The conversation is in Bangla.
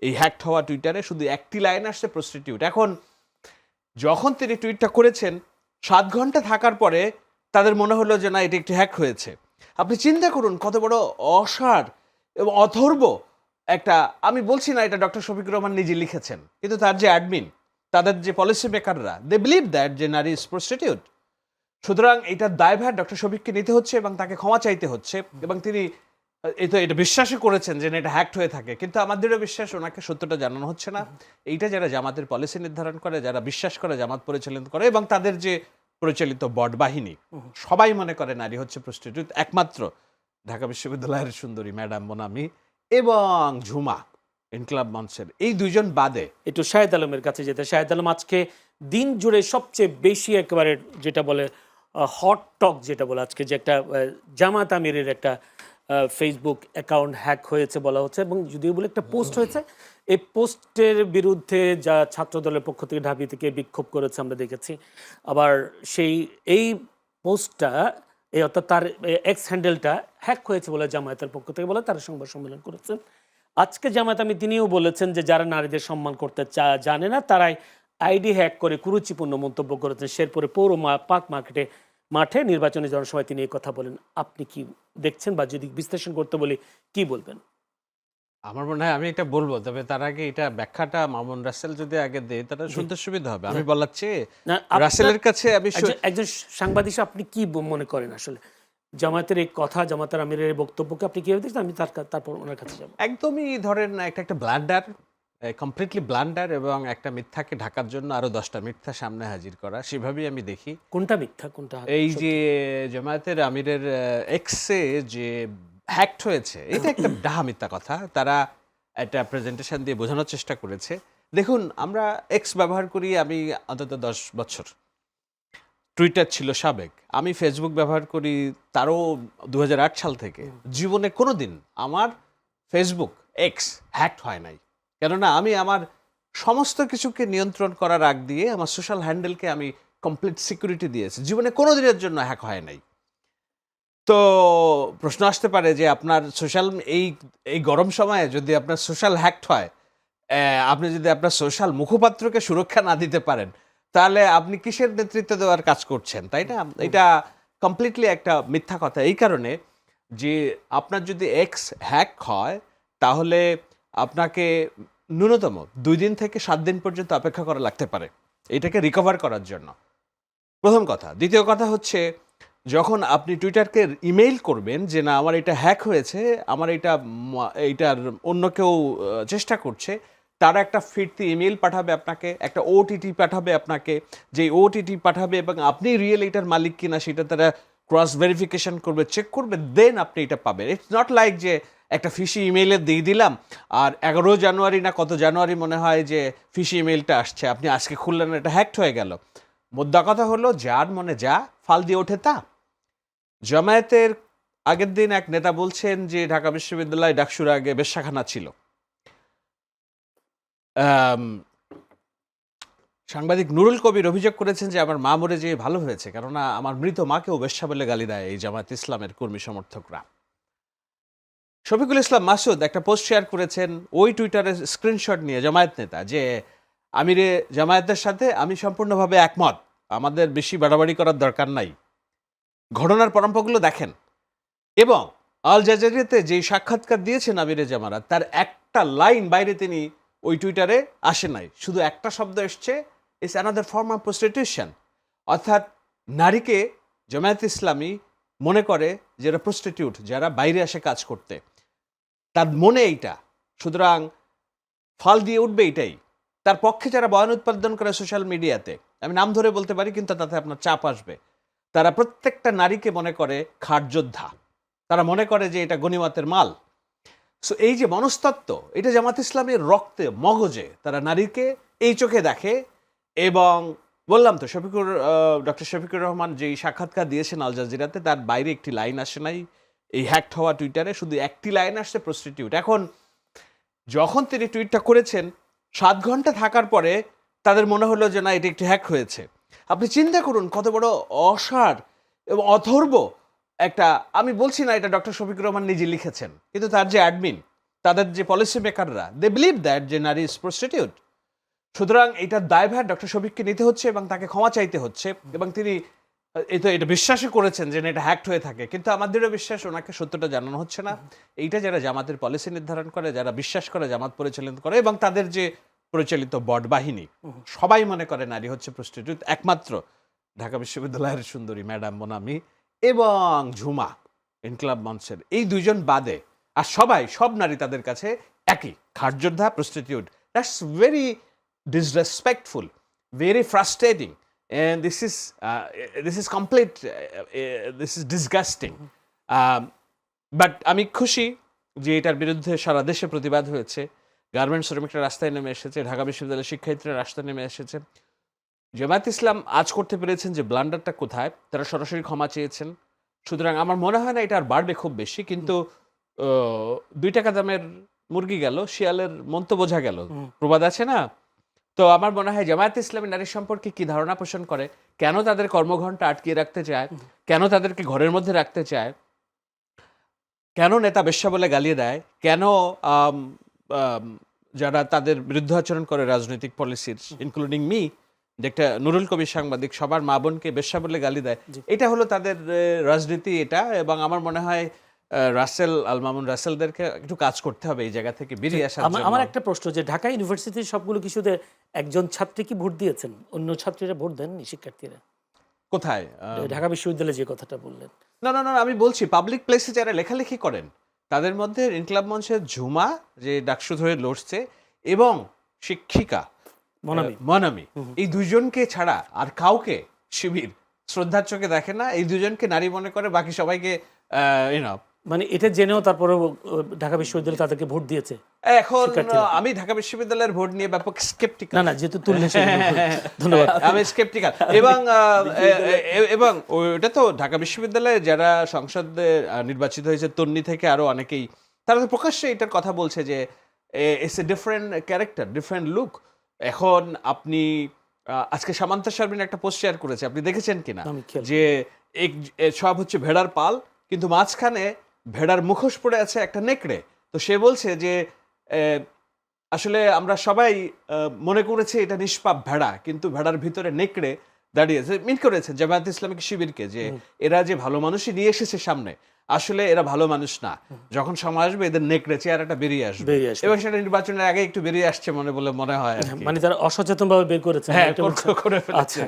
এই হ্যাকড হওয়া টুইটারে শুধু একটি লাইন আসছে প্রস্টিটিউট। এখন যখন তিনি টুইটটা করেছেন 7 ঘন্টা থাকার পরে তাদের মনে হলো যে না এটি একটি হ্যাক হয়েছে। আপনি চিন্তা করুন কত বড় অসার এবং অথর্ব একটা, আমি বলছি না এটা ডক্টর শফিকুর রহমান নিজে লিখেছেন, কিন্তু তার যে অ্যাডমিন, তাদের যে পলিসি মেকাররা, দে বিলিভ দ্যাট যে নারী ইজ প্রস্টিটিউট। সুতরাং এটার দায়ভার ডক্টর শফিককে নিতে হচ্ছে এবং তাকে ক্ষমা চাইতে হচ্ছে, এবং তিনি এটা বিশ্বাসই করেছেন যে এটা হ্যাকড হয়ে থাকে, কিন্তু আমাদেরও বিশ্বাস ওনাকে সত্যটা জানানো হচ্ছে না। এইটা যারা জামাতের পলিসি নির্ধারণ করে, যারা বিশ্বাস করে, জামাত পরিচালিত করে এবং তাদের যে পরিচালিত বট বাহিনী, সবাই মনে করে নারী হচ্ছে প্রস্টিটিউট। একমাত্র ঢাকা বিশ্ববিদ্যালয়ের সুন্দরী ম্যাডাম মোনামি এবং ঝুমা ইনকলাব মঞ্চের এই দুইজন বাদে। একটু শাহেদ আলমের কাছে যেতে, শাহেদ আলম আজকে দিন জুড়ে সবচেয়ে বেশি একেবারে যেটা বলে হট টক যেটা বলে আজকে যে একটা জামাত আমিরের একটা ফেসবুক অ্যাকাউন্ট হ্যাক হয়েছে বলা হচ্ছে, এবং যদিও বলে একটা পোস্ট হয়েছে, এই পোস্টের বিরুদ্ধে যা ছাত্র দলের পক্ষ থেকে ঢাবি থেকে বিক্ষোভ করেছে আমরা দেখেছি। আবার এই পোস্টটা অর্থাৎ তার এক্স হ্যান্ডেলটা হ্যাক হয়েছে বলে জামায়াতের পক্ষ থেকে বলে তারা সংবাদ সম্মেলন করেছেন। আজকে জামায়াত আমি তিনিও বলেছেন যে যারা নারীদের সম্মান করতে জানে না তারাই আইডি হ্যাক করে কুরুচিপূর্ণ মন্তব্য করেছেন। শেরপুরে পৌর পার্ক মাঠে নির্বাচনী জনসভায় তিনি এই কথা বলেন। আপনি কি দেখছেন, বা যদি বিশ্লেষণ করতে বলি কি বলবেন? আমার মনে হয় আমি এটা বলবো, তবে তার আগে এটা ব্যাখ্যাটা মামুন রাসেল যদি আগে দেয় তাহলে শুনতে সুবিধা হবে। আমি বলার চেয়ে রাসেলের কাছে আমি একজন সাংবাদিক আপনি কি মনে করেন আসলে জামায়াতের এই কথা, জামায়াতের আমিরের বক্তব্যকে আপনি কিভাবে দেখছেন? আমি তারপর ওনার কাছে যাব। একদমই ধরেন একটা ব্লান্ডার, কমপ্লিটলি ব্লান্ডার, এবং একটা মিথ্যাকে ঢাকার জন্য আরো 10টা মিথ্যা সামনে হাজির করা, সেভাবেই আমি দেখি। কোনটা মিথ্যা কোনটা? এই যে জামায়াতের আমিরের এক্সে যে হ্যাকড হয়েছে, এটা একটা ডাহা মিথ্যা কথা। তারা একটা প্রেজেন্টেশন দিয়ে বোঝানোর চেষ্টা করেছে। দেখুন, আমরা এক্স ব্যবহার করি আমি অন্তত 10 বছর, টুইটার ছিল সাবেক, আমি ফেসবুক ব্যবহার করি তারও 2008 সাল থেকে। জীবনে কোনো দিন আমার ফেসবুক এক্স হ্যাকড হয় নাই, কেননা আমি আমার সমস্ত কিছুকে নিয়ন্ত্রণ করার আগ দিয়ে আমার সোশ্যাল হ্যান্ডেলকে আমি কমপ্লিট সিকিউরিটি দিয়েছি। জীবনে কোনো দিনের জন্য হ্যাক হয় নাই। তো প্রশ্ন আসতে পারে যে আপনার সোশ্যাল এই গরম সময়ে যদি আপনার সোশ্যাল হ্যাকড হয়, আপনি যদি আপনার সোশ্যাল মুখপাত্রকে সুরক্ষা না দিতে পারেন, তাহলে আপনি কিসের নেতৃত্ব দেওয়ার কাজ করছেন, তাই না? এটা কমপ্লিটলি একটা মিথ্যা কথা। এই কারণে যে আপনার যদি এক্স হ্যাক হয় তাহলে আপনাকে ন্যূনতম 2 দিন থেকে 7 দিন পর্যন্ত অপেক্ষা করা লাগতে পারে এটাকে রিকভার করার জন্য, প্রথম কথা। দ্বিতীয় কথা হচ্ছে, যখন আপনি টুইটারকে ইমেইল করবেন যে না আমার এটা হ্যাক হয়েছে, আমার এইটার অন্য কেউ চেষ্টা করছে, তারা একটা ফিরতি ইমেইল পাঠাবে আপনাকে, একটা ওটিটি পাঠাবে আপনাকে, যে ওটিটি পাঠাবে এবং আপনি রিয়েল এটার মালিক কিনা সেটা তারা ক্রস ভেরিফিকেশন করবে, চেক করবে, দেন আপনি এটা পাবেন। ইটস নট লাইক যে একটা ফিশি ইমেইলে দিয়ে দিলাম আর 11 জানুয়ারি না কত জানুয়ারি মনে হয় যে ফিশি ইমেইলটা আসছে, আপনি আজকে খুললেন এটা হ্যাকড হয়ে গেল। মোদ্দা কথা হলো, যার মনে যা ফাল দিয়ে ওঠে তা। জামায়াতের আগের দিন এক নেতা বলছেন যে ঢাকা বিশ্ববিদ্যালয় ডাকসুর আগে বেশ্যাখানা ছিল। সাংবাদিক নুরুল কবির অভিযোগ করেছেন যে আমার মা মরে যেয়ে ভালো হয়েছে, কেননা আমার মৃত মাকেও বেশ্যা বলে গালি দেয় এই জামায়াত ইসলামের কর্মী সমর্থকরা। শফিকুল ইসলাম মাসুদ একটা পোস্ট শেয়ার করেছেন ওই টুইটারের স্ক্রিনশট নিয়ে, জামায়াত নেতা, যে আমিরে জামায়াতের সাথে আমি সম্পূর্ণভাবে একমত, আমাদের বেশি বাড়াবাড়ি করার দরকার নাই, ঘটনার পরম্পরাগুলো দেখেন। এবং আল জাজিরাতে যে সাক্ষাৎকার দিয়েছেন আমিরে জামায়াত, তার একটা লাইন বাইরে তিনি ওই টুইটারে আসে নাই, শুধু একটা শব্দ এসছে, it's another form of prostitution. অর্থাৎ নারীকে জামায়াত ইসলামী মনে করে যারা প্রস্টিটিউট, যারা বাইরে আসে কাজ করতে, তার মনে এইটা, সুতরাং ফাল দিয়ে উঠবে এটাই। তার পক্ষে যারা বয়ান উৎপাদন করে সোশ্যাল মিডিয়াতে, আমি নাম ধরে বলতে পারি কিন্তু তাতে আপনার চাপ আসবে, তারা প্রত্যেকটা নারীকে মনে করে খাট যোদ্ধা, তারা মনে করে যে এটা গনিমতের মাল। সো এই যে মনস্তত্ত্ব, এটা জামাত ইসলামের রক্তে মগজে, তারা নারীকে এই চোখে দেখে। এবং বললাম তো, ডক্টর শফিকুর রহমান যেই সাক্ষাৎকার দিয়েছেন আল জাজিরাতে, তার বাইরে একটি লাইন আসে নাই এই হ্যাকড হওয়া টুইটারে, শুধু একটি লাইন আসছে প্রস্টিটিউট। এখন যখন তিনি টুইটটা করেছেন 7 ঘন্টা থাকার পরে তাদের মনে হলো যে না এটি একটি হ্যাক হয়েছে। আপনি চিন্তা করুন কত বড় অসার এবং অথর্ব একটা, আমি বলছি না এটা ডক্টর শফিকুর রহমান নিজে লিখেছেন, কিন্তু তার যে অ্যাডমিন, তাদের যে পলিসি মেকাররা দে বিলিভ দ্যাট যে নারী ইজ প্রস্টিটিউট। সুতরাং এটার দায়ভার ডক্টর শফিককে নিতে হচ্ছে এবং তাকে ক্ষমা চাইতে হচ্ছে, এবং তিনি এটা বিশ্বাসই করেছেন যে এটা হ্যাক্ট হয়ে থাকে, কিন্তু আমাদেরও বিশ্বাস ওনাকে সত্যটা জানানো হচ্ছে না। এইটা যারা জামাতের পলিসি নির্ধারণ করে, যারা বিশ্বাস করে, জামাত পরিচালিত করে এবং তাদের যে পরিচালিত বট বাহিনী, সবাই মনে করে নারী হচ্ছে প্রস্টিটিউট। একমাত্র ঢাকা বিশ্ববিদ্যালয়ের সুন্দরী ম্যাডাম মোনামি এবং ঝুমা ইনকলাব মঞ্চের এই দুইজন বাদে আর সব নারী তাদের কাছে একই, খাটযোদ্ধা, prostitute. That's very disrespectful, very frustrating, and this is complete, this is disgusting. But আমি খুশি যে এটার বিরুদ্ধে সারা দেশে প্রতিবাদ হয়েছে, গার্মেন্টস শ্রমিকরা রাস্তায় নেমে এসেছে, ঢাকা বিশ্ববিদ্যালয়ের শিক্ষার্থীরা রাস্তায় নেমে এসেছে। জামায়াত ইসলাম আজ করতে পেরেছেন যে ব্লান্ডারটা কোথায়, তারা সরাসরি ক্ষমা চেয়েছেন। সুতরাং আমার মনে হয় না এটা আর বাড়বে খুব বেশি, কিন্তু 2 টাকা দামের মুরগি গেল, শিয়ালের মন্ত বোঝা গেল, প্রবাদ আছে না? তো আমার মনে হয় জামায়াত ইসলামী নারী সম্পর্কে কি ধারণা পোষণ করে, কেন তাদের কর্মঘণ্টা আটকিয়ে রাখতে চায়, কেন তাদেরকে ঘরের মধ্যে রাখতে চায়, কেন নেতা বেশ্যা বলে গালিয়ে দেয়, কেন যারা তাদের বিরুদ্ধে আচরণ করে রাজনৈতিক পলিসির, ইনক্লুডিং মি, যে একটা নুরুল কবির সাংবাদিক সবার মা বোনকে বেশ্যা বলে গালি দেয়, এটা হলো তাদের রাজনীতি এটা। এবং আমার মনে হয় রাসেল আল মামুন রাসেলদেরকে একটু কাজ করতে হবে এই জায়গা থেকে বেরিয়ে আসার জন্য। আমার একটা প্রশ্ন, যে ঢাকা ইউনিভার্সিটির সবগুলো কিছুতে একজন ছাত্রী কি ভোট দিয়েছেন, অন্য ছাত্রীরা ভোট দেননি, শিক্ষার্থীরা? কোথায়? ঢাকা বিশ্ববিদ্যালয়ে যে কথাটা বললেন। না, আমি বলছি পাবলিক প্লেসে যারা লেখালেখি করেন তাদের মধ্যে ইনকলাব মঞ্চের ঝুমা, যে ডাকসু ধরে লড়ছে, এবং শিক্ষিকা মনামি, এই দুইজনকে ছাড়া আর কাউকে শিবির শ্রদ্ধার চোখে দেখে না। এই দুজনকে নারী মনে করে, বাকি সবাইকে মানে এটা জেনেও তারপরে ঢাকা বিশ্ববিদ্যালয় তাদেরকে ভোট দিয়েছে। এখন আমি ঢাকা বিশ্ববিদ্যালয়ের ভোট নিয়ে ব্যাপক স্কেপটিক্যাল। না যেহেতু তুললে ধন্যবাদ, আমি স্কেপটিক্যাল। এবং ওটা তো ঢাকা বিশ্ববিদ্যালয়ে যারা সংসদে নির্বাচিত হয়েছে তন্নি থেকে আরো অনেকেই, তারা তো প্রকাশ্যে এটার কথা বলছে যে it's a different character, different look. এখন আপনি আজকে সামান্তা শারমিন একটা পোস্ট শেয়ার করেছে, আপনি দেখেছেন কিনা, যে সব হচ্ছে ভেড়ার পাল, কিন্তু মাঝখানে ভেড়ার মুখোশ পড়ে আছে একটা নেকড়ে। তো সে বলছে যে আসলে আমরা সবাই মনে করেছি এটা নিষ্পাপ ভেড়া, কিন্তু ভেড়ার ভিতরে নেকড়ে দাঁড়িয়েছে। মিন করেছে জামায়াত ইসলামিক শিবিরকে যে এরা যে ভালো মানুষই নিয়ে এসেছে সামনে, আসলে এরা ভালো মানুষ না, যখন সময় আসবে এদের নেকড়ে চেহারাটা বেরিয়ে আসবে, এবং সেটা নির্বাচনের আগে একটু বেরিয়ে আসছে মনে হয়। মানে তারা অসচেতন ভাবে বের করেছে। হ্যাঁ, করে ফেলেছে। আচ্ছা,